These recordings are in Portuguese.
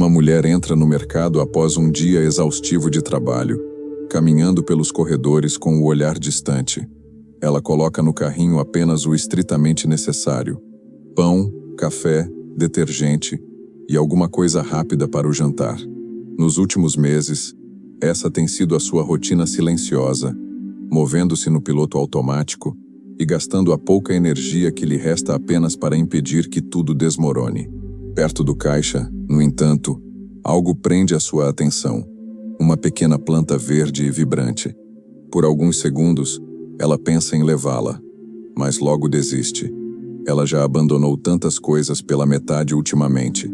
Uma mulher entra no mercado após um dia exaustivo de trabalho, caminhando pelos corredores com o olhar distante. Ela coloca no carrinho apenas o estritamente necessário: pão, café, detergente e alguma coisa rápida para o jantar. Nos últimos meses, essa tem sido a sua rotina silenciosa, movendo-se no piloto automático e gastando a pouca energia que lhe resta apenas para impedir que tudo desmorone. Perto do caixa, no entanto, algo prende a sua atenção: uma pequena planta verde e vibrante. Por alguns segundos, ela pensa em levá-la, mas logo desiste. Ela já abandonou tantas coisas pela metade ultimamente,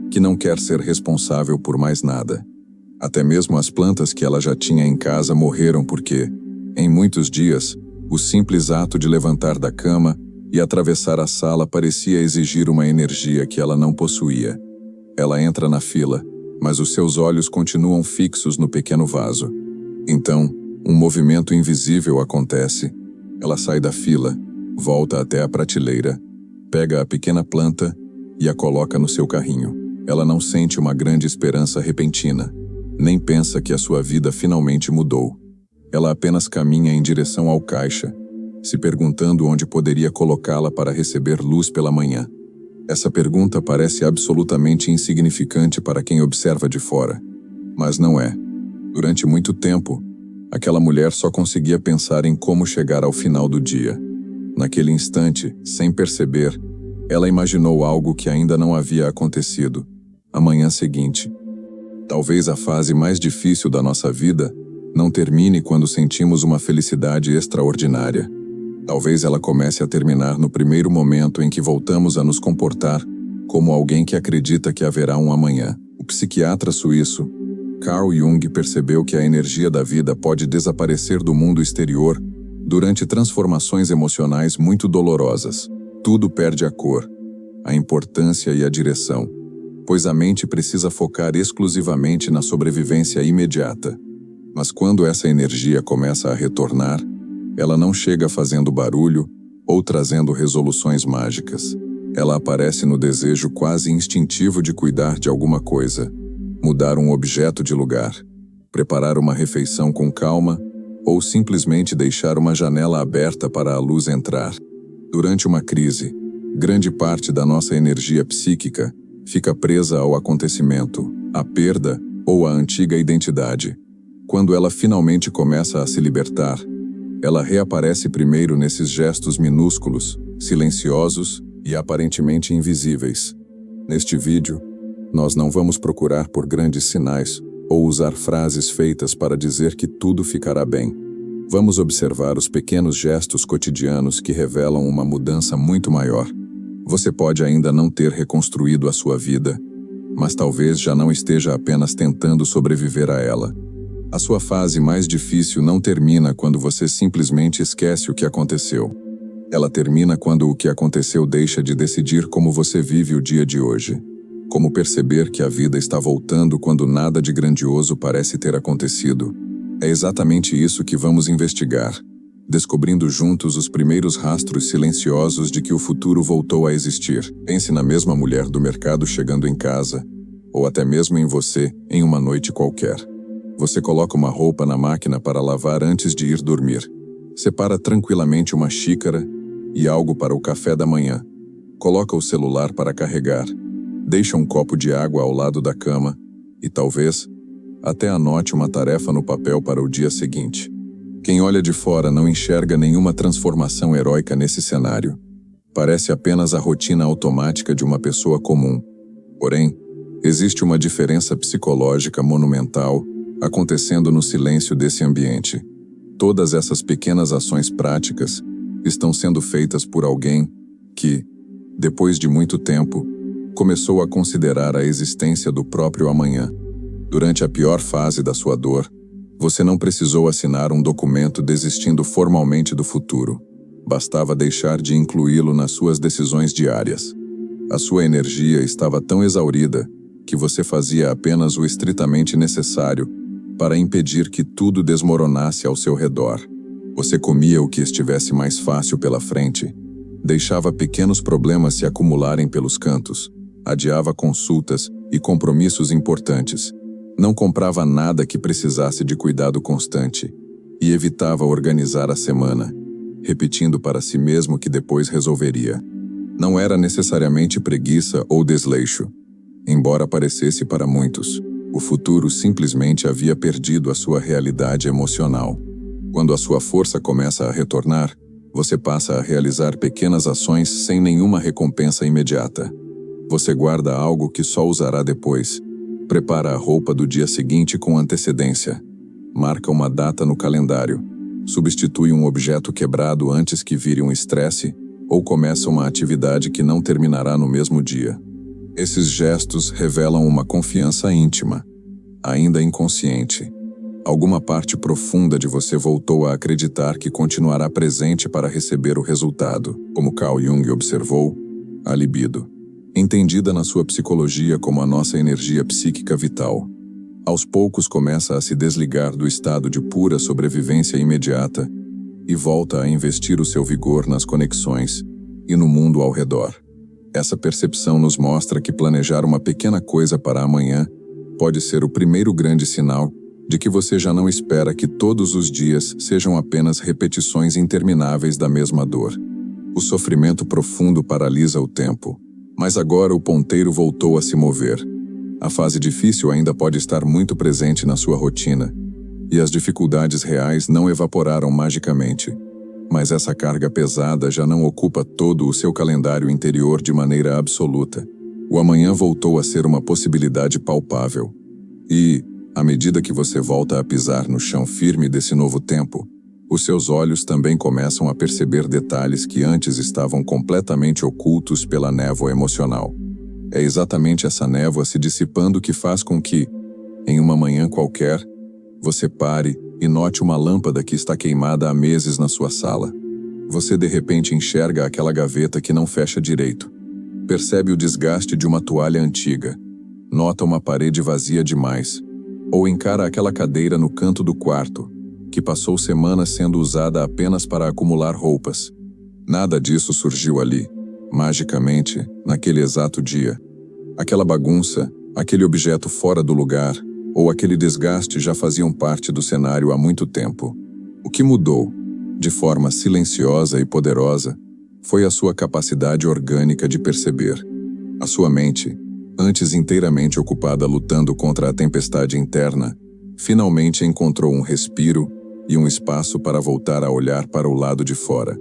que não quer ser responsável por mais nada. Até mesmo as plantas que ela já tinha em casa morreram porque, em muitos dias, o simples ato de levantar da cama e atravessar a sala parecia exigir uma energia que ela não possuía. Ela entra na fila, mas os seus olhos continuam fixos no pequeno vaso. Então, um movimento invisível acontece. Ela sai da fila, volta até a prateleira, pega a pequena planta e a coloca no seu carrinho. Ela não sente uma grande esperança repentina, nem pensa que a sua vida finalmente mudou. Ela apenas caminha em direção ao caixa, se perguntando onde poderia colocá-la para receber luz pela manhã. Essa pergunta parece absolutamente insignificante para quem observa de fora, mas não é. Durante muito tempo, aquela mulher só conseguia pensar em como chegar ao final do dia. Naquele instante, sem perceber, ela imaginou algo que ainda não havia acontecido: a manhã seguinte. Talvez a fase mais difícil da nossa vida não termine quando sentimos uma felicidade extraordinária. Talvez ela comece a terminar no primeiro momento em que voltamos a nos comportar como alguém que acredita que haverá um amanhã. O psiquiatra suíço Carl Jung percebeu que a energia da vida pode desaparecer do mundo exterior durante transformações emocionais muito dolorosas. Tudo perde a cor, a importância e a direção, pois a mente precisa focar exclusivamente na sobrevivência imediata. Mas quando essa energia começa a retornar, ela não chega fazendo barulho ou trazendo resoluções mágicas. Ela aparece no desejo quase instintivo de cuidar de alguma coisa, mudar um objeto de lugar, preparar uma refeição com calma ou simplesmente deixar uma janela aberta para a luz entrar. Durante uma crise, grande parte da nossa energia psíquica fica presa ao acontecimento, à perda ou à antiga identidade. Quando ela finalmente começa a se libertar, ela reaparece primeiro nesses gestos minúsculos, silenciosos e aparentemente invisíveis. Neste vídeo, nós não vamos procurar por grandes sinais ou usar frases feitas para dizer que tudo ficará bem. Vamos observar os pequenos gestos cotidianos que revelam uma mudança muito maior. Você pode ainda não ter reconstruído a sua vida, mas talvez já não esteja apenas tentando sobreviver a ela. A sua fase mais difícil não termina quando você simplesmente esquece o que aconteceu. Ela termina quando o que aconteceu deixa de decidir como você vive o dia de hoje. Como perceber que a vida está voltando quando nada de grandioso parece ter acontecido. É exatamente isso que vamos investigar, descobrindo juntos os primeiros rastros silenciosos de que o futuro voltou a existir. Pense na mesma mulher do mercado chegando em casa, ou até mesmo em você, em uma noite qualquer. Você coloca uma roupa na máquina para lavar antes de ir dormir. Separa tranquilamente uma xícara e algo para o café da manhã. Coloca o celular para carregar. Deixa um copo de água ao lado da cama e talvez até anote uma tarefa no papel para o dia seguinte. Quem olha de fora não enxerga nenhuma transformação heróica nesse cenário. Parece apenas a rotina automática de uma pessoa comum. Porém, existe uma diferença psicológica monumental acontecendo no silêncio desse ambiente. Todas essas pequenas ações práticas estão sendo feitas por alguém que, depois de muito tempo, começou a considerar a existência do próprio amanhã. Durante a pior fase da sua dor, você não precisou assinar um documento desistindo formalmente do futuro. Bastava deixar de incluí-lo nas suas decisões diárias. A sua energia estava tão exaurida que você fazia apenas o estritamente necessário para impedir que tudo desmoronasse ao seu redor. Você comia o que estivesse mais fácil pela frente, deixava pequenos problemas se acumularem pelos cantos, adiava consultas e compromissos importantes. Não comprava nada que precisasse de cuidado constante e evitava organizar a semana, repetindo para si mesmo que depois resolveria. Não era necessariamente preguiça ou desleixo. Embora parecesse para muitos, o futuro simplesmente havia perdido a sua realidade emocional. Quando a sua força começa a retornar, você passa a realizar pequenas ações sem nenhuma recompensa imediata. Você guarda algo que só usará depois. Prepara a roupa do dia seguinte com antecedência. Marca uma data no calendário. Substitui um objeto quebrado antes que vire um estresse, ou começa uma atividade que não terminará no mesmo dia. Esses gestos revelam uma confiança íntima, ainda inconsciente. Alguma parte profunda de você voltou a acreditar que continuará presente para receber o resultado, como Carl Jung observou, a libido, entendida na sua psicologia como a nossa energia psíquica vital. Aos poucos começa a se desligar do estado de pura sobrevivência imediata e volta a investir o seu vigor nas conexões e no mundo ao redor. Essa percepção nos mostra que planejar uma pequena coisa para amanhã pode ser o primeiro grande sinal de que você já não espera que todos os dias sejam apenas repetições intermináveis da mesma dor. O sofrimento profundo paralisa o tempo, mas agora o ponteiro voltou a se mover. A fase difícil ainda pode estar muito presente na sua rotina, e as dificuldades reais não evaporaram magicamente. Mas essa carga pesada já não ocupa todo o seu calendário interior de maneira absoluta. O amanhã voltou a ser uma possibilidade palpável. E, à medida que você volta a pisar no chão firme desse novo tempo, os seus olhos também começam a perceber detalhes que antes estavam completamente ocultos pela névoa emocional. É exatamente essa névoa se dissipando que faz com que, em uma manhã qualquer, você pare e note uma lâmpada que está queimada há meses na sua sala. Você de repente enxerga aquela gaveta que não fecha direito. Percebe o desgaste de uma toalha antiga. Nota uma parede vazia demais. Ou encara aquela cadeira no canto do quarto, que passou semanas sendo usada apenas para acumular roupas. Nada disso surgiu ali, magicamente, naquele exato dia. Aquela bagunça, aquele objeto fora do lugar, ou aquele desgaste já faziam parte do cenário há muito tempo. O que mudou, de forma silenciosa e poderosa, foi a sua capacidade orgânica de perceber. A sua mente, antes inteiramente ocupada lutando contra a tempestade interna, finalmente encontrou um respiro e um espaço para voltar a olhar para o lado de fora.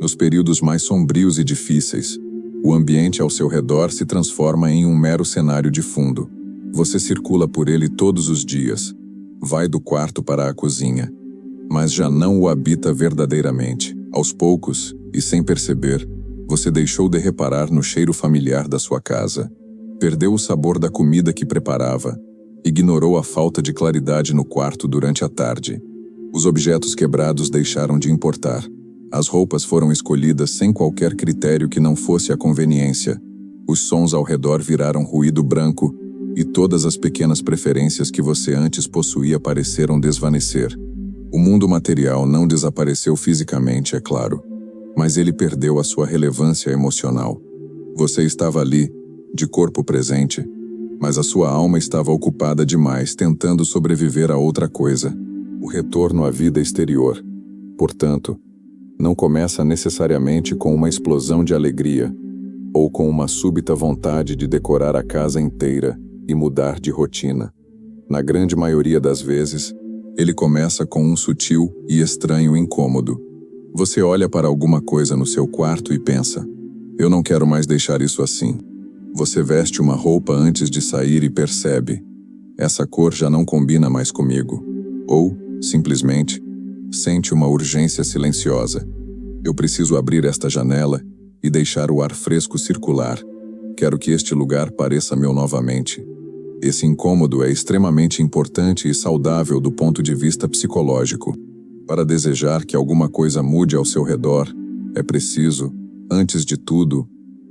Nos períodos mais sombrios e difíceis, o ambiente ao seu redor se transforma em um mero cenário de fundo. Você circula por ele todos os dias, vai do quarto para a cozinha, mas já não o habita verdadeiramente. Aos poucos, e sem perceber, você deixou de reparar no cheiro familiar da sua casa, perdeu o sabor da comida que preparava, ignorou a falta de claridade no quarto durante a tarde. Os objetos quebrados deixaram de importar. As roupas foram escolhidas sem qualquer critério que não fosse a conveniência. Os sons ao redor viraram ruído branco, e todas as pequenas preferências que você antes possuía pareceram desvanecer. O mundo material não desapareceu fisicamente, é claro, mas ele perdeu a sua relevância emocional. Você estava ali, de corpo presente, mas a sua alma estava ocupada demais tentando sobreviver a outra coisa, o retorno à vida exterior. Portanto, não começa necessariamente com uma explosão de alegria, ou com uma súbita vontade de decorar a casa inteira e mudar de rotina. Na grande maioria das vezes, ele começa com um sutil e estranho incômodo. Você olha para alguma coisa no seu quarto e pensa, eu não quero mais deixar isso assim. Você veste uma roupa antes de sair e percebe, essa cor já não combina mais comigo. Ou, simplesmente, sente uma urgência silenciosa. Eu preciso abrir esta janela e deixar o ar fresco circular. Quero que este lugar pareça meu novamente. Esse incômodo é extremamente importante e saudável do ponto de vista psicológico. Para desejar que alguma coisa mude ao seu redor, é preciso, antes de tudo,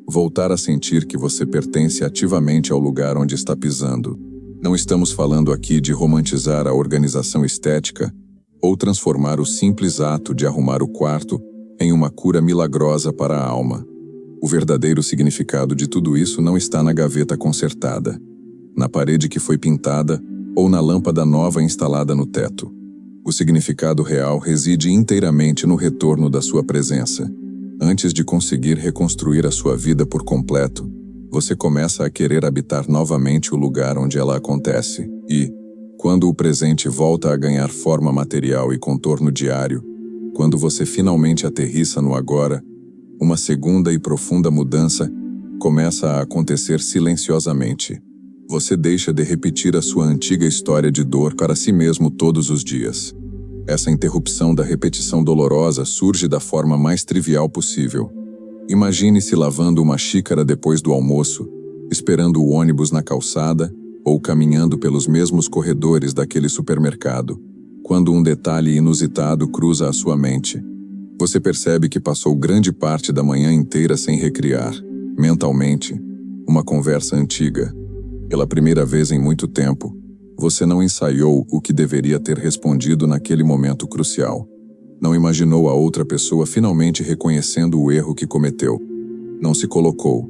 voltar a sentir que você pertence ativamente ao lugar onde está pisando. Não estamos falando aqui de romantizar a organização estética ou transformar o simples ato de arrumar o quarto em uma cura milagrosa para a alma. O verdadeiro significado de tudo isso não está na gaveta consertada. na parede que foi pintada ou na lâmpada nova instalada no teto. O significado real reside inteiramente no retorno da sua presença. Antes de conseguir reconstruir a sua vida por completo, você começa a querer habitar novamente o lugar onde ela acontece e, quando o presente volta a ganhar forma material e contorno diário, quando você finalmente aterrissa no agora, uma segunda e profunda mudança começa a acontecer silenciosamente. Você deixa de repetir a sua antiga história de dor para si mesmo todos os dias. Essa interrupção da repetição dolorosa surge da forma mais trivial possível. Imagine-se lavando uma xícara depois do almoço, esperando o ônibus na calçada ou caminhando pelos mesmos corredores daquele supermercado, quando um detalhe inusitado cruza a sua mente. Você percebe que passou grande parte da manhã inteira sem recriar, mentalmente, uma conversa antiga. Pela primeira vez em muito tempo, você não ensaiou o que deveria ter respondido naquele momento crucial. Não imaginou a outra pessoa finalmente reconhecendo o erro que cometeu. Não se colocou,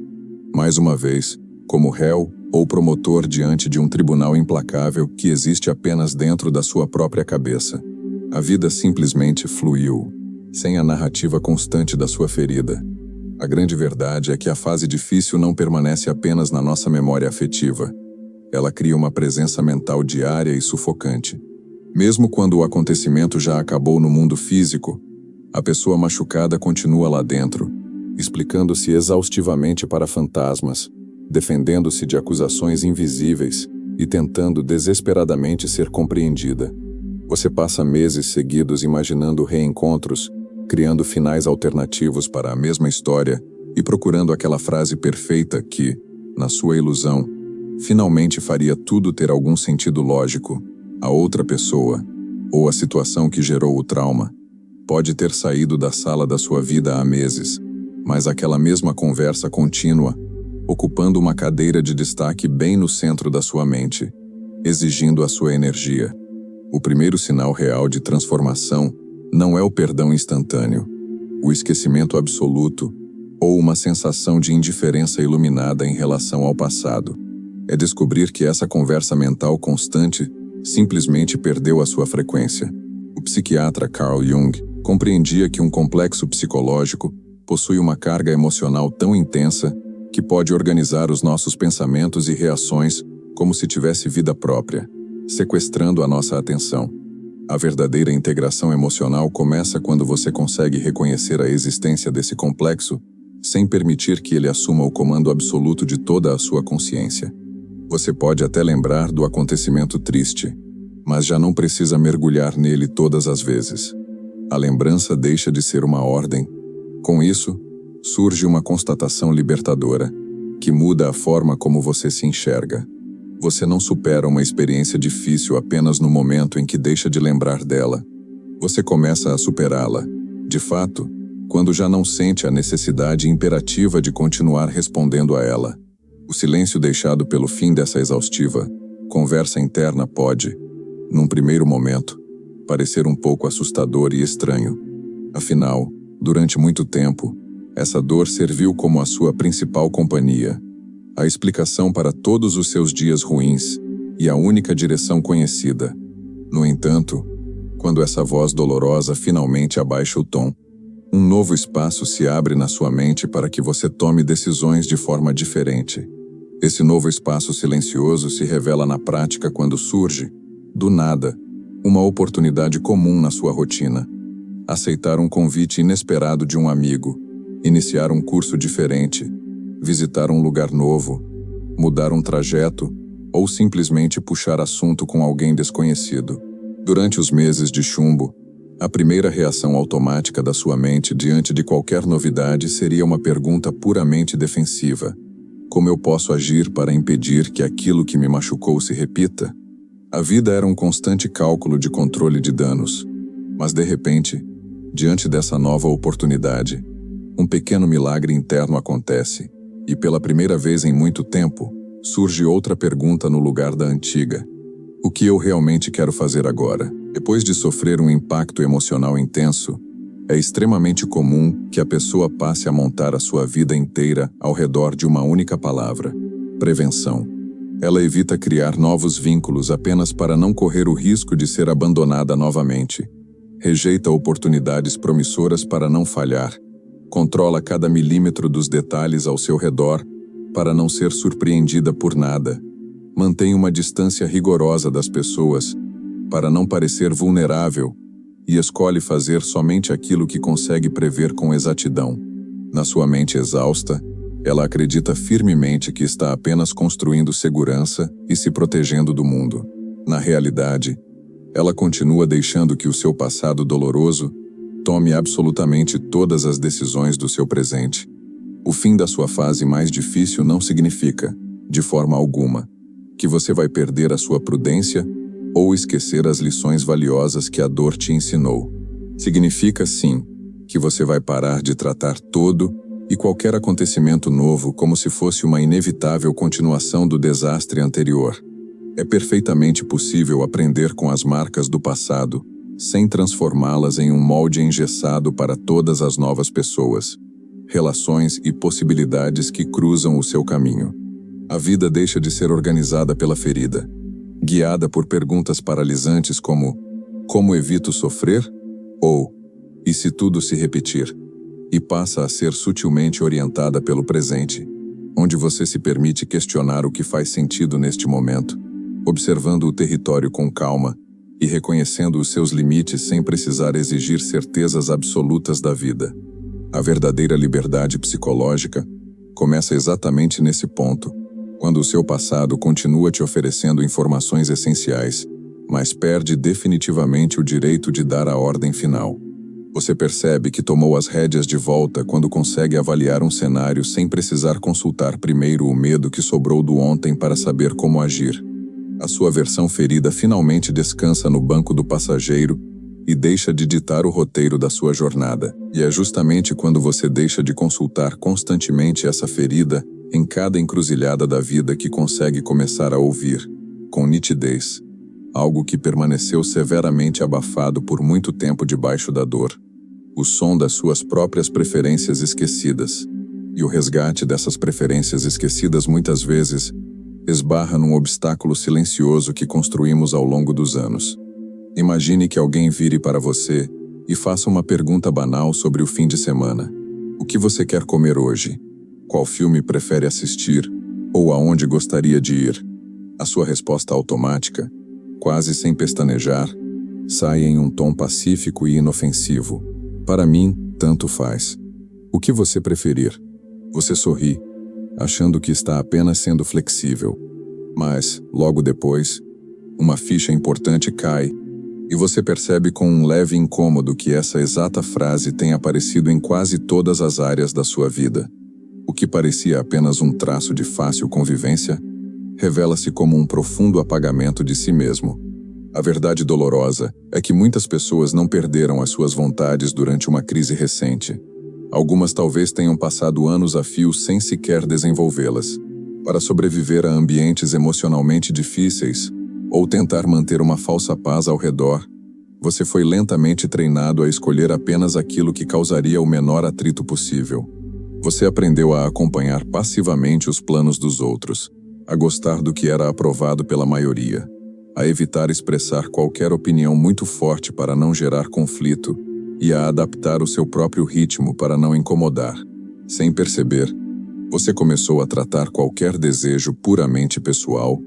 mais uma vez, como réu ou promotor diante de um tribunal implacável que existe apenas dentro da sua própria cabeça. A vida simplesmente fluiu, sem a narrativa constante da sua ferida. A grande verdade é que a fase difícil não permanece apenas na nossa memória afetiva. Ela cria uma presença mental diária e sufocante. Mesmo quando o acontecimento já acabou no mundo físico, a pessoa machucada continua lá dentro, explicando-se exaustivamente para fantasmas, defendendo-se de acusações invisíveis e tentando desesperadamente ser compreendida. Você passa meses seguidos imaginando reencontros, criando finais alternativos para a mesma história e procurando aquela frase perfeita que, na sua ilusão, finalmente faria tudo ter algum sentido lógico. A outra pessoa, ou a situação que gerou o trauma, pode ter saído da sala da sua vida há meses, mas aquela mesma conversa contínua, ocupando uma cadeira de destaque bem no centro da sua mente, exigindo a sua energia. O primeiro sinal real de transformação não é o perdão instantâneo, o esquecimento absoluto ou uma sensação de indiferença iluminada em relação ao passado. É descobrir que essa conversa mental constante simplesmente perdeu a sua frequência. O psiquiatra Carl Jung compreendia que um complexo psicológico possui uma carga emocional tão intensa que pode organizar os nossos pensamentos e reações como se tivesse vida própria, sequestrando a nossa atenção. A verdadeira integração emocional começa quando você consegue reconhecer a existência desse complexo sem permitir que ele assuma o comando absoluto de toda a sua consciência. Você pode até lembrar do acontecimento triste, mas já não precisa mergulhar nele todas as vezes. A lembrança deixa de ser uma ordem. Com isso, surge uma constatação libertadora, que muda a forma como você se enxerga. Você não supera uma experiência difícil apenas no momento em que deixa de lembrar dela. Você começa a superá-la, de fato, quando já não sente a necessidade imperativa de continuar respondendo a ela. O silêncio deixado pelo fim dessa exaustiva conversa interna pode, num primeiro momento, parecer um pouco assustador e estranho. Afinal, durante muito tempo, essa dor serviu como a sua principal companhia, a explicação para todos os seus dias ruins e a única direção conhecida. No entanto, quando essa voz dolorosa finalmente abaixa o tom, um novo espaço se abre na sua mente para que você tome decisões de forma diferente. Esse novo espaço silencioso se revela na prática quando surge, do nada, uma oportunidade comum na sua rotina. Aceitar um convite inesperado de um amigo, iniciar um curso diferente, visitar um lugar novo, mudar um trajeto ou simplesmente puxar assunto com alguém desconhecido. Durante os meses de chumbo, a primeira reação automática da sua mente diante de qualquer novidade seria uma pergunta puramente defensiva. Como eu posso agir para impedir que aquilo que me machucou se repita? A vida era um constante cálculo de controle de danos. Mas de repente, diante dessa nova oportunidade, um pequeno milagre interno acontece, e pela primeira vez em muito tempo, surge outra pergunta no lugar da antiga. O que eu realmente quero fazer agora? Depois de sofrer um impacto emocional intenso, é extremamente comum que a pessoa passe a montar a sua vida inteira ao redor de uma única palavra: prevenção. Ela evita criar novos vínculos apenas para não correr o risco de ser abandonada novamente. Rejeita oportunidades promissoras para não falhar. Controla cada milímetro dos detalhes ao seu redor para não ser surpreendida por nada. Mantém uma distância rigorosa das pessoas para não parecer vulnerável e escolhe fazer somente aquilo que consegue prever com exatidão. Na sua mente exausta, ela acredita firmemente que está apenas construindo segurança e se protegendo do mundo. Na realidade, ela continua deixando que o seu passado doloroso tome absolutamente todas as decisões do seu presente. O fim da sua fase mais difícil não significa, de forma alguma, que você vai perder a sua prudência ou esquecer as lições valiosas que a dor te ensinou. Significa, sim, que você vai parar de tratar todo e qualquer acontecimento novo como se fosse uma inevitável continuação do desastre anterior. É perfeitamente possível aprender com as marcas do passado, sem transformá-las em um molde engessado para todas as novas pessoas, relações e possibilidades que cruzam o seu caminho. A vida deixa de ser organizada pela ferida, guiada por perguntas paralisantes como evito sofrer? Ou, e se tudo se repetir? E passa a ser sutilmente orientada pelo presente, onde você se permite questionar o que faz sentido neste momento, observando o território com calma e reconhecendo os seus limites sem precisar exigir certezas absolutas da vida. A verdadeira liberdade psicológica começa exatamente nesse ponto, quando o seu passado continua te oferecendo informações essenciais, mas perde definitivamente o direito de dar a ordem final. Você percebe que tomou as rédeas de volta quando consegue avaliar um cenário sem precisar consultar primeiro o medo que sobrou do ontem para saber como agir. A sua versão ferida finalmente descansa no banco do passageiro e deixa de ditar o roteiro da sua jornada. E é justamente quando você deixa de consultar constantemente essa ferida em cada encruzilhada da vida que consegue começar a ouvir, com nitidez, algo que permaneceu severamente abafado por muito tempo debaixo da dor. O som das suas próprias preferências esquecidas. E o resgate dessas preferências esquecidas muitas vezes esbarra num obstáculo silencioso que construímos ao longo dos anos. Imagine que alguém vire para você e faça uma pergunta banal sobre o fim de semana. O que você quer comer hoje? Qual filme prefere assistir? Ou aonde gostaria de ir? A sua resposta automática, quase sem pestanejar, sai em um tom pacífico e inofensivo. Para mim, tanto faz. O que você preferir? Você sorri, achando que está apenas sendo flexível. Mas, logo depois, uma ficha importante cai e você percebe com um leve incômodo que essa exata frase tem aparecido em quase todas as áreas da sua vida. O que parecia apenas um traço de fácil convivência, revela-se como um profundo apagamento de si mesmo. A verdade dolorosa é que muitas pessoas não perderam as suas vontades durante uma crise recente. Algumas talvez tenham passado anos a fio sem sequer desenvolvê-las. Para sobreviver a ambientes emocionalmente difíceis, ou tentar manter uma falsa paz ao redor, você foi lentamente treinado a escolher apenas aquilo que causaria o menor atrito possível. Você aprendeu a acompanhar passivamente os planos dos outros, a gostar do que era aprovado pela maioria, a evitar expressar qualquer opinião muito forte para não gerar conflito e a adaptar o seu próprio ritmo para não incomodar. Sem perceber, você começou a tratar qualquer desejo puramente pessoal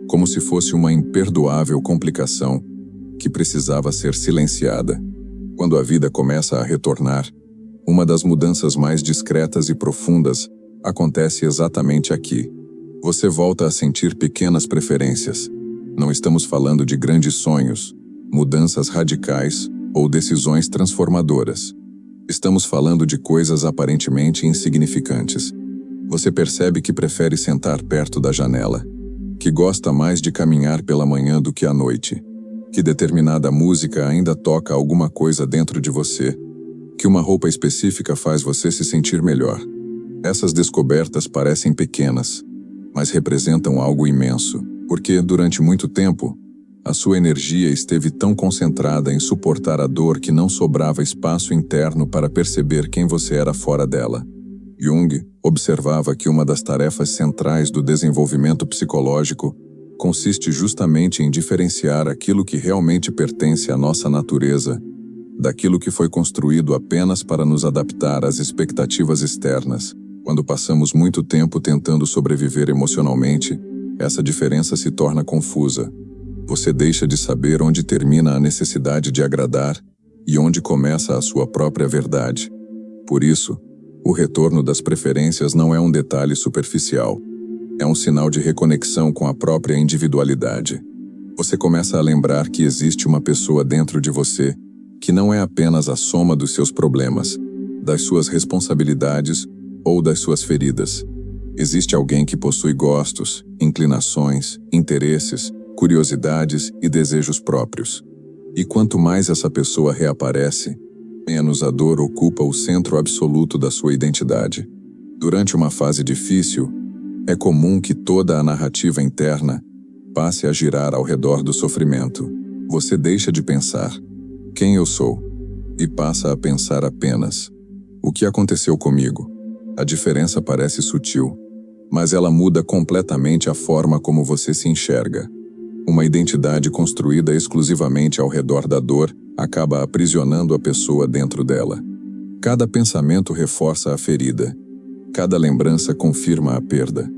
como se fosse uma imperdoável complicação que precisava ser silenciada. Quando a vida começa a retornar, uma das mudanças mais discretas e profundas acontece exatamente aqui. Você volta a sentir pequenas preferências. Não estamos falando de grandes sonhos, mudanças radicais ou decisões transformadoras. Estamos falando de coisas aparentemente insignificantes. Você percebe que prefere sentar perto da janela, que gosta mais de caminhar pela manhã do que à noite, que determinada música ainda toca alguma coisa dentro de você, que uma roupa específica faz você se sentir melhor. Essas descobertas parecem pequenas, mas representam algo imenso, porque, durante muito tempo, a sua energia esteve tão concentrada em suportar a dor que não sobrava espaço interno para perceber quem você era fora dela. Jung observava que uma das tarefas centrais do desenvolvimento psicológico consiste justamente em diferenciar aquilo que realmente pertence à nossa natureza daquilo que foi construído apenas para nos adaptar às expectativas externas. Quando passamos muito tempo tentando sobreviver emocionalmente, essa diferença se torna confusa. Você deixa de saber onde termina a necessidade de agradar e onde começa a sua própria verdade. Por isso, o retorno das preferências não é um detalhe superficial. É um sinal de reconexão com a própria individualidade. Você começa a lembrar que existe uma pessoa dentro de você que não é apenas a soma dos seus problemas, das suas responsabilidades ou das suas feridas. Existe alguém que possui gostos, inclinações, interesses, curiosidades e desejos próprios. E quanto mais essa pessoa reaparece, menos a dor ocupa o centro absoluto da sua identidade. Durante uma fase difícil, é comum que toda a narrativa interna passe a girar ao redor do sofrimento. Você deixa de pensar quem eu sou e passa a pensar apenas o que aconteceu comigo. A diferença parece sutil, mas ela muda completamente a forma como você se enxerga. Uma identidade construída exclusivamente ao redor da dor acaba aprisionando a pessoa dentro dela. Cada pensamento reforça a ferida. Cada lembrança confirma a perda.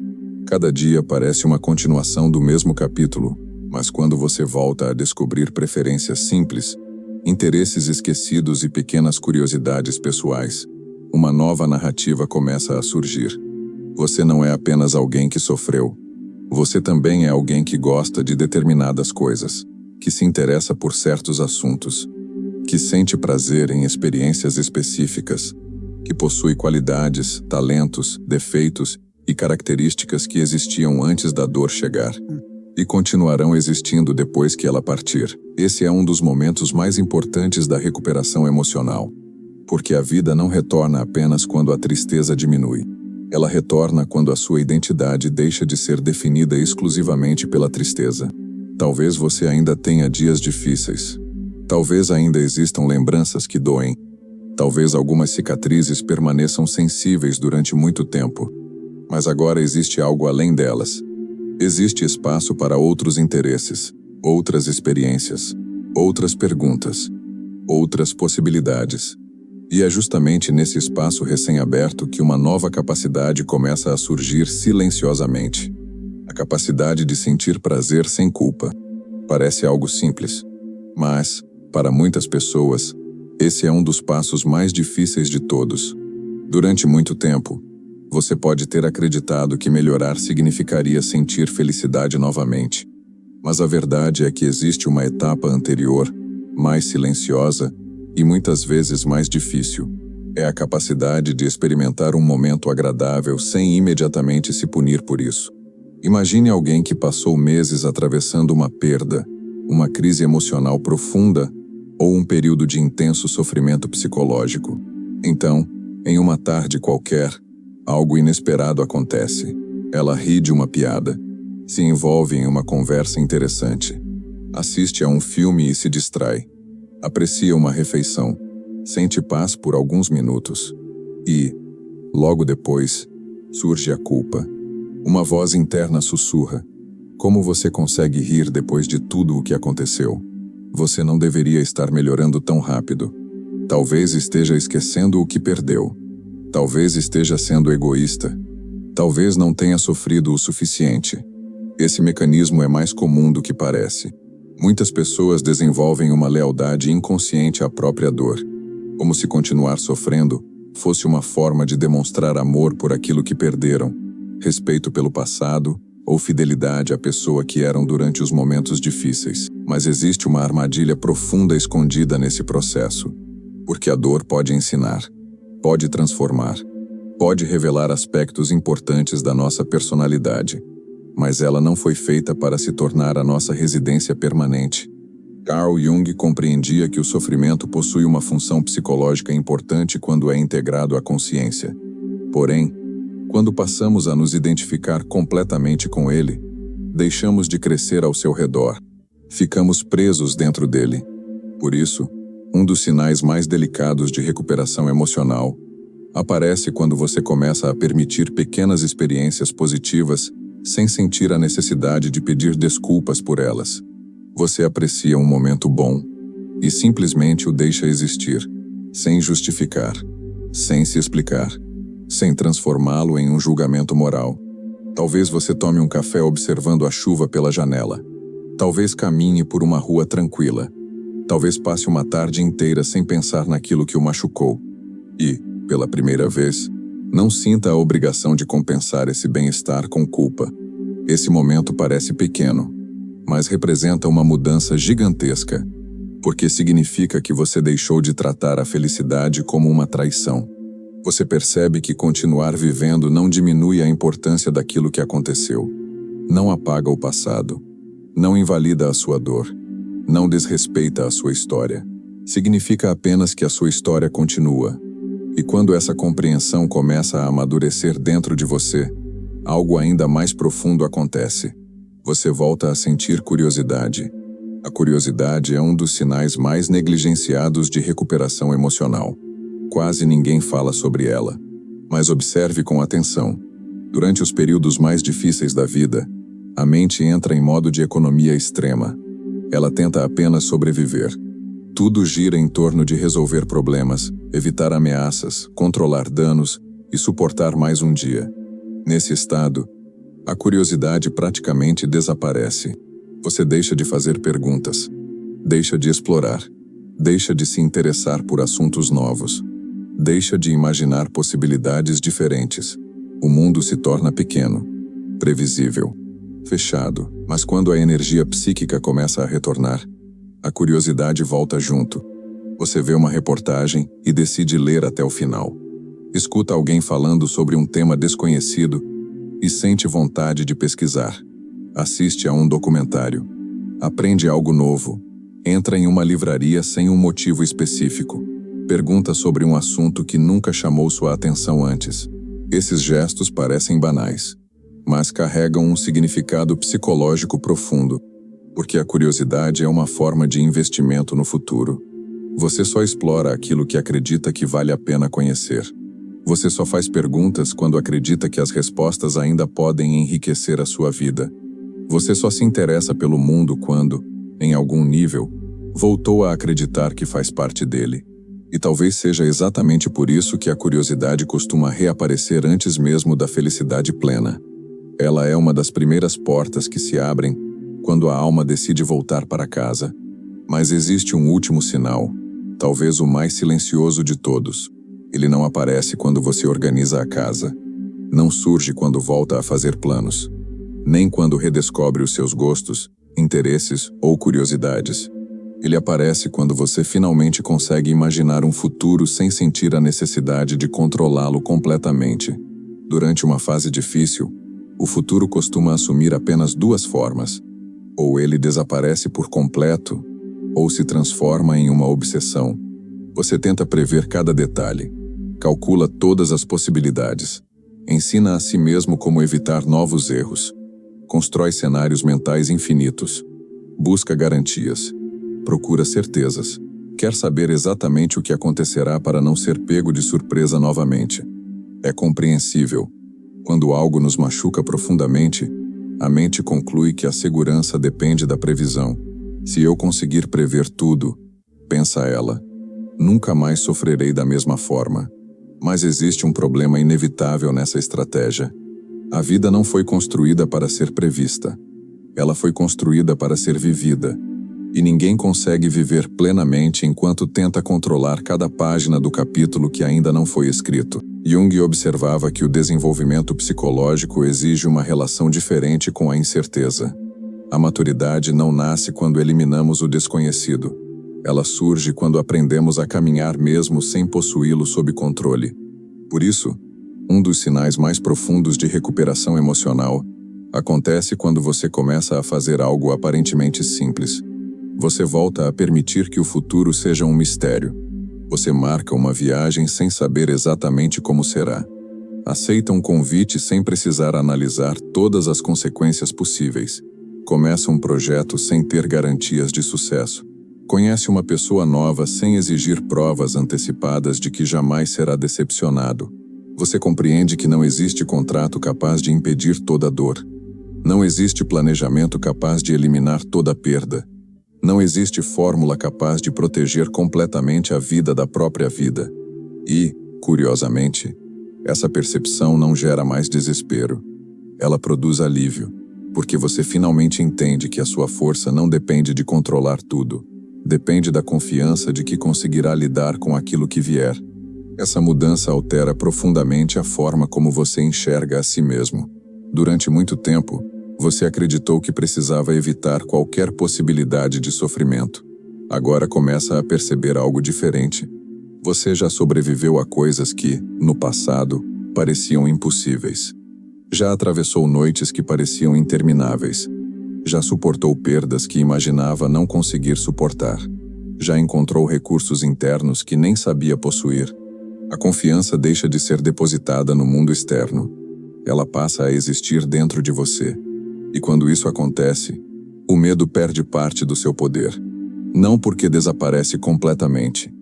Cada dia parece uma continuação do mesmo capítulo, mas quando você volta a descobrir preferências simples, interesses esquecidos e pequenas curiosidades pessoais, uma nova narrativa começa a surgir. Você não é apenas alguém que sofreu. Você também é alguém que gosta de determinadas coisas, que se interessa por certos assuntos, que sente prazer em experiências específicas, que possui qualidades, talentos, defeitos e características que existiam antes da dor chegar e continuarão existindo depois que ela partir. Esse é um dos momentos mais importantes da recuperação emocional, porque a vida não retorna apenas quando a tristeza diminui. Ela retorna quando a sua identidade deixa de ser definida exclusivamente pela tristeza. Talvez você ainda tenha dias difíceis. Talvez ainda existam lembranças que doem. Talvez algumas cicatrizes permaneçam sensíveis durante muito tempo. Mas agora existe algo além delas. Existe espaço para outros interesses, outras experiências, outras perguntas, outras possibilidades. E é justamente nesse espaço recém-aberto que uma nova capacidade começa a surgir silenciosamente. A capacidade de sentir prazer sem culpa. Parece algo simples, mas, para muitas pessoas, esse é um dos passos mais difíceis de todos. Durante muito tempo, você pode ter acreditado que melhorar significaria sentir felicidade novamente. Mas a verdade é que existe uma etapa anterior, mais silenciosa e muitas vezes mais difícil. É a capacidade de experimentar um momento agradável sem imediatamente se punir por isso. Imagine alguém que passou meses atravessando uma perda, uma crise emocional profunda ou um período de intenso sofrimento psicológico. Então, em uma tarde qualquer, algo inesperado acontece. Ela ri de uma piada, se envolve em uma conversa interessante, assiste a um filme e se distrai, aprecia uma refeição, sente paz por alguns minutos e, logo depois, surge a culpa. Uma voz interna sussurra: como você consegue rir depois de tudo o que aconteceu? Você não deveria estar melhorando tão rápido. Talvez esteja esquecendo o que perdeu. Talvez esteja sendo egoísta. Talvez não tenha sofrido o suficiente. Esse mecanismo é mais comum do que parece. Muitas pessoas desenvolvem uma lealdade inconsciente à própria dor, como se continuar sofrendo fosse uma forma de demonstrar amor por aquilo que perderam, respeito pelo passado ou fidelidade à pessoa que eram durante os momentos difíceis. Mas existe uma armadilha profunda escondida nesse processo, porque a dor pode ensinar, pode transformar, pode revelar aspectos importantes da nossa personalidade, mas ela não foi feita para se tornar a nossa residência permanente. Carl Jung compreendia que o sofrimento possui uma função psicológica importante quando é integrado à consciência. Porém, quando passamos a nos identificar completamente com ele, deixamos de crescer ao seu redor. Ficamos presos dentro dele. Por isso, um dos sinais mais delicados de recuperação emocional Aparece quando você começa a permitir pequenas experiências positivas sem sentir a necessidade de pedir desculpas por elas. Você aprecia um momento bom e simplesmente o deixa existir, sem justificar, sem se explicar, sem transformá-lo em um julgamento moral. Talvez você tome um café observando a chuva pela janela. Talvez caminhe por uma rua tranquila. Talvez passe uma tarde inteira sem pensar naquilo que o machucou. E, pela primeira vez, não sinta a obrigação de compensar esse bem-estar com culpa. Esse momento parece pequeno, mas representa uma mudança gigantesca, porque significa que você deixou de tratar a felicidade como uma traição. Você percebe que continuar vivendo não diminui a importância daquilo que aconteceu. Não apaga o passado. Não invalida a sua dor. Não desrespeita a sua história. Significa apenas que a sua história continua. E quando essa compreensão começa a amadurecer dentro de você, algo ainda mais profundo acontece. Você volta a sentir curiosidade. A curiosidade é um dos sinais mais negligenciados de recuperação emocional. Quase ninguém fala sobre ela. Mas observe com atenção. Durante os períodos mais difíceis da vida, a mente entra em modo de economia extrema. Ela tenta apenas sobreviver. Tudo gira em torno de resolver problemas, evitar ameaças, controlar danos e suportar mais um dia. Nesse estado, a curiosidade praticamente desaparece. Você deixa de fazer perguntas, deixa de explorar, deixa de se interessar por assuntos novos. Deixa de imaginar possibilidades diferentes. O mundo se torna pequeno, previsível, fechado. Mas quando a energia psíquica começa a retornar, a curiosidade volta junto. Você vê uma reportagem e decide ler até o final. Escuta alguém falando sobre um tema desconhecido e sente vontade de pesquisar. Assiste a um documentário. Aprende algo novo. Entra em uma livraria sem um motivo específico. Pergunta sobre um assunto que nunca chamou sua atenção antes. Esses gestos parecem banais, mas carregam um significado psicológico profundo, porque a curiosidade é uma forma de investimento no futuro. Você só explora aquilo que acredita que vale a pena conhecer. Você só faz perguntas quando acredita que as respostas ainda podem enriquecer a sua vida. Você só se interessa pelo mundo quando, em algum nível, voltou a acreditar que faz parte dele. E talvez seja exatamente por isso que a curiosidade costuma reaparecer antes mesmo da felicidade plena. Ela é uma das primeiras portas que se abrem quando a alma decide voltar para casa. Mas existe um último sinal, talvez o mais silencioso de todos. Ele não aparece quando você organiza a casa. Não surge quando volta a fazer planos. Nem quando redescobre os seus gostos, interesses ou curiosidades. Ele aparece quando você finalmente consegue imaginar um futuro sem sentir a necessidade de controlá-lo completamente. Durante uma fase difícil, o futuro costuma assumir apenas duas formas. Ou ele desaparece por completo, ou se transforma em uma obsessão. Você tenta prever cada detalhe, calcula todas as possibilidades, ensina a si mesmo como evitar novos erros, constrói cenários mentais infinitos, busca garantias, procura certezas, quer saber exatamente o que acontecerá para não ser pego de surpresa novamente. É compreensível. Quando algo nos machuca profundamente, a mente conclui que a segurança depende da previsão. Se eu conseguir prever tudo, pensa ela, nunca mais sofrerei da mesma forma. Mas existe um problema inevitável nessa estratégia. A vida não foi construída para ser prevista. Ela foi construída para ser vivida. E ninguém consegue viver plenamente enquanto tenta controlar cada página do capítulo que ainda não foi escrito. Jung observava que o desenvolvimento psicológico exige uma relação diferente com a incerteza. A maturidade não nasce quando eliminamos o desconhecido. Ela surge quando aprendemos a caminhar mesmo sem possuí-lo sob controle. Por isso, um dos sinais mais profundos de recuperação emocional acontece quando você começa a fazer algo aparentemente simples. Você volta a permitir que o futuro seja um mistério. Você marca uma viagem sem saber exatamente como será. Aceita um convite sem precisar analisar todas as consequências possíveis. Começa um projeto sem ter garantias de sucesso. Conhece uma pessoa nova sem exigir provas antecipadas de que jamais será decepcionado. Você compreende que não existe contrato capaz de impedir toda dor. Não existe planejamento capaz de eliminar toda perda. Não existe fórmula capaz de proteger completamente a vida da própria vida. E, curiosamente, essa percepção não gera mais desespero. Ela produz alívio, porque você finalmente entende que a sua força não depende de controlar tudo. Depende da confiança de que conseguirá lidar com aquilo que vier. Essa mudança altera profundamente a forma como você enxerga a si mesmo. Durante muito tempo, você acreditou que precisava evitar qualquer possibilidade de sofrimento. Agora começa a perceber algo diferente. Você já sobreviveu a coisas que, no passado, pareciam impossíveis. Já atravessou noites que pareciam intermináveis. Já suportou perdas que imaginava não conseguir suportar. Já encontrou recursos internos que nem sabia possuir. A confiança deixa de ser depositada no mundo externo. Ela passa a existir dentro de você. E quando isso acontece, o medo perde parte do seu poder. Não porque desaparece completamente,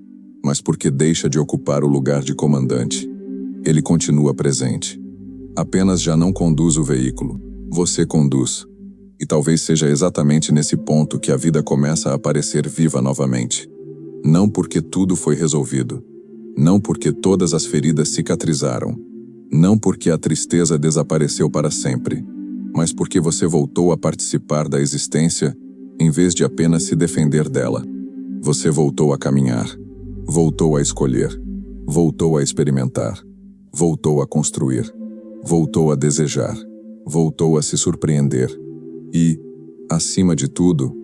mas porque deixa de ocupar o lugar de comandante. Ele continua presente. Apenas já não conduz o veículo. Você conduz. E talvez seja exatamente nesse ponto que a vida começa a parecer viva novamente. Não porque tudo foi resolvido. Não porque todas as feridas cicatrizaram. Não porque a tristeza desapareceu para sempre. Mas porque você voltou a participar da existência, em vez de apenas se defender dela. Você voltou a caminhar. Voltou a escolher. Voltou a experimentar. Voltou a construir. Voltou a desejar. Voltou a se surpreender. E, acima de tudo,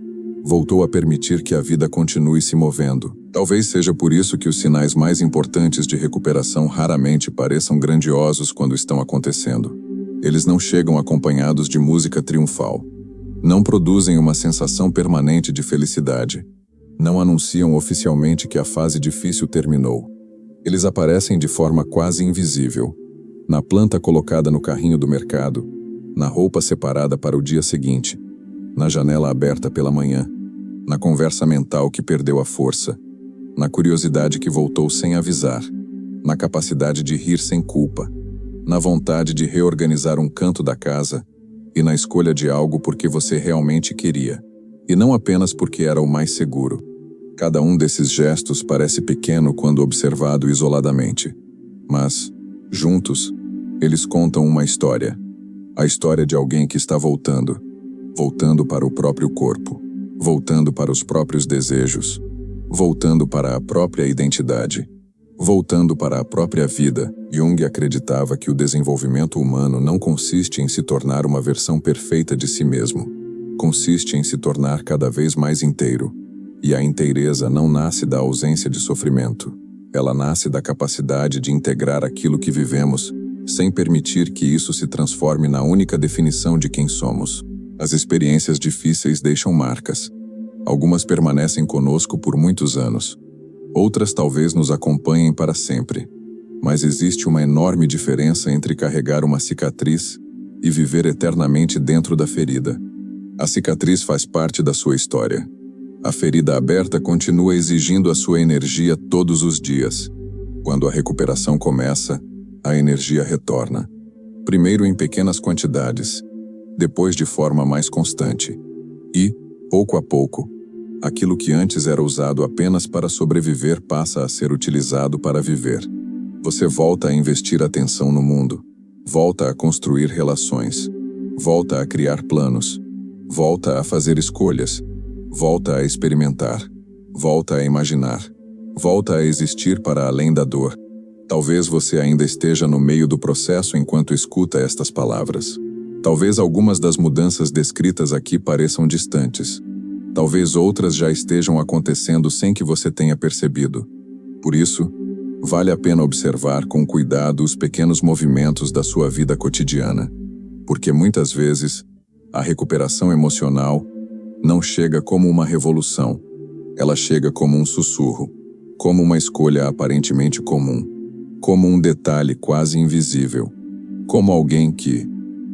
voltou a permitir que a vida continue se movendo. Talvez seja por isso que os sinais mais importantes de recuperação raramente pareçam grandiosos quando estão acontecendo. Eles não chegam acompanhados de música triunfal. Não produzem uma sensação permanente de felicidade. Não anunciam oficialmente que a fase difícil terminou. Eles aparecem de forma quase invisível. Na planta colocada no carrinho do mercado, na roupa separada para o dia seguinte, na janela aberta pela manhã, na conversa mental que perdeu a força, na curiosidade que voltou sem avisar, na capacidade de rir sem culpa, na vontade de reorganizar um canto da casa e na escolha de algo porque você realmente queria, e não apenas porque era o mais seguro. Cada um desses gestos parece pequeno quando observado isoladamente, mas, juntos, eles contam uma história. A história de alguém que está voltando. Voltando para o próprio corpo. Voltando para os próprios desejos. Voltando para a própria identidade. Voltando para a própria vida. Jung acreditava que o desenvolvimento humano não consiste em se tornar uma versão perfeita de si mesmo. Consiste em se tornar cada vez mais inteiro. E a inteireza não nasce da ausência de sofrimento. Ela nasce da capacidade de integrar aquilo que vivemos, sem permitir que isso se transforme na única definição de quem somos. As experiências difíceis deixam marcas. Algumas permanecem conosco por muitos anos. Outras talvez nos acompanhem para sempre. Mas existe uma enorme diferença entre carregar uma cicatriz e viver eternamente dentro da ferida. A cicatriz faz parte da sua história. A ferida aberta continua exigindo a sua energia todos os dias. Quando a recuperação começa, a energia retorna. Primeiro em pequenas quantidades, depois de forma mais constante. E, pouco a pouco, aquilo que antes era usado apenas para sobreviver passa a ser utilizado para viver. Você volta a investir atenção no mundo, volta a construir relações, volta a criar planos, volta a fazer escolhas, volta a experimentar, volta a imaginar, volta a existir para além da dor. Talvez você ainda esteja no meio do processo enquanto escuta estas palavras. Talvez algumas das mudanças descritas aqui pareçam distantes. Talvez outras já estejam acontecendo sem que você tenha percebido. Por isso, vale a pena observar com cuidado os pequenos movimentos da sua vida cotidiana, porque muitas vezes, a recuperação emocional não chega como uma revolução. Ela chega como um sussurro, como uma escolha aparentemente comum, como um detalhe quase invisível, como alguém que,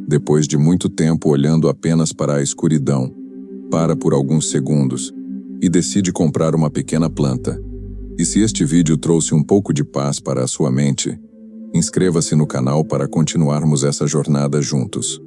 depois de muito tempo olhando apenas para a escuridão, para por alguns segundos e decide comprar uma pequena planta. E se este vídeo trouxe um pouco de paz para a sua mente, inscreva-se no canal para continuarmos essa jornada juntos.